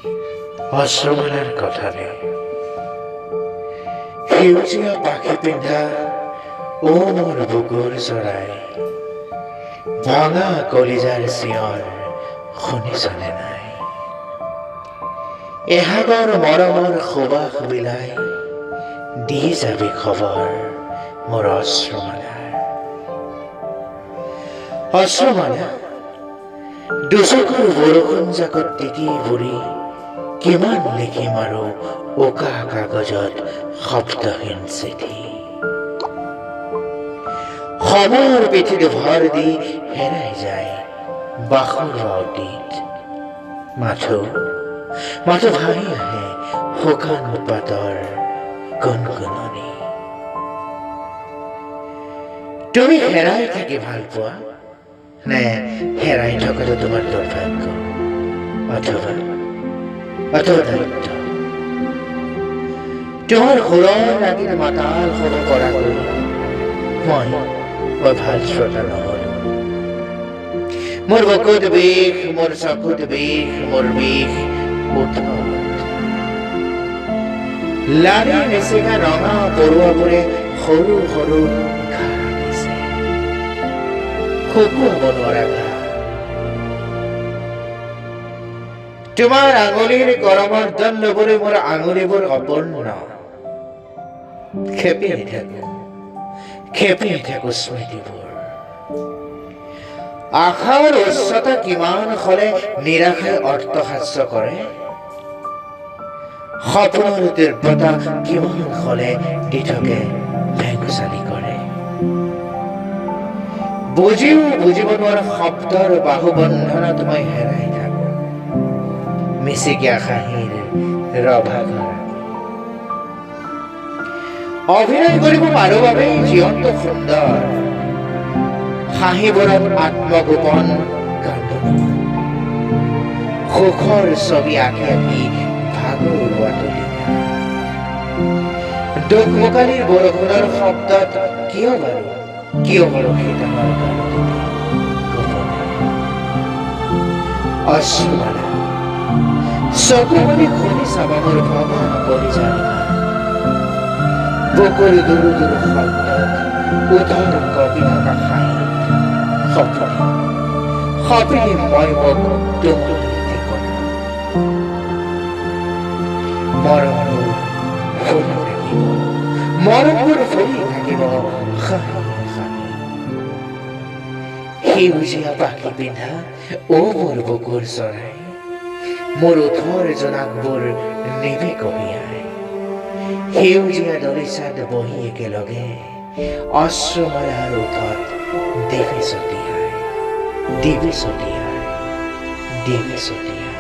অশ্ৰুমালাৰ কথালে সেউজীয়া পাখি পিন্ধা ও মোৰ বুকুৰ চৰাই ভাঙা কলিজাৰ চিঞৰ শুনিছনে নাই এহাগৰ মৰমৰ সুবাস বিলাই দি যাবি খবৰ মোৰ অশ্ৰুমালা দুচকুৰ বৰষুণ জাকত তিতি বুৰি কিমান লিখিম আৰু উকা কাগজত শব্দহীন চিঠি সময়ৰ পিঠিত ভৰ দি হেৰাই যায় বাসুৰ অতীত মাথো ভাহি আহে শুকান পাতৰ গুণগুণনি তুমি হেৰাই থাকি ভাল পোৱা নে হেৰাই থকাটো তোমাৰ দুৰ্ভাগ্য অথবা দায়িত্ব তোমাৰ সুৰৰ ৰাগিৰ মাতাল হ'ব পৰাকৈ মই ভাল শ্ৰোতা নহ'লো মোৰ বুকুত বিষ মোৰ চকুত বিষ মোৰ বিষ লাৰি নিচিগা ৰঙা পৰুৱাবোৰে সৰু সৰু ঘা ৰাখিছে শুকুৱাব নোৱাৰা ঘা তোমাৰ আঙুলিৰ গৰমৰ দণ্ডবোৰে মোৰ আঙুলিবোৰ অপূৰ্ণ খেপি থাকো স্মৃতিবোৰ আশাৰ উচ্চতা কিমান হলে নিৰাশাই অৰ্থহাস্য কৰে সপোনৰ তীব্ৰতা কিমান হলে দিঠকে ভেঙুচালি কৰে বুজিব নোৱাৰা শব্দৰ বাহুবন্ধনত মই হেৰাই থাকো মিচিকীয়া হাঁহিৰ ৰভা ধৰা অভিনয় কৰিব পাৰো বাবেই জীৱনটো সুন্দৰ হাঁহিবোৰত আত্মগোপন কান্দোন সুখৰ ছবি আঁকি আঁকি ভাগৰুৱা তুলিকা দুখমুকালিৰ বৰষুণৰ শব্দত কিয় বাৰু শীতলৰ অশ্ৰুমালা চকু মেলি শুনি চাবা মোৰ ভগা কলিজাৰ বুকুৰ দূৰ দূৰ শব্দত উঠৰ কপি থকা হাঁহিত সপনি মই মোক তোমাৰ ঠিকনা মৰমবোৰ ফুলি থাকিব সেউজীয়া পাখি পিন্ধা ও মোৰ বুকুৰ চৰাই মোৰ ওঠৰ জোনাকবোৰ নিবি কঢ়িয়াই সেউজীয়া দলিচাত বহি একেলগে অশ্ৰুমালাৰ ওঠত দিবি ছটিয়াই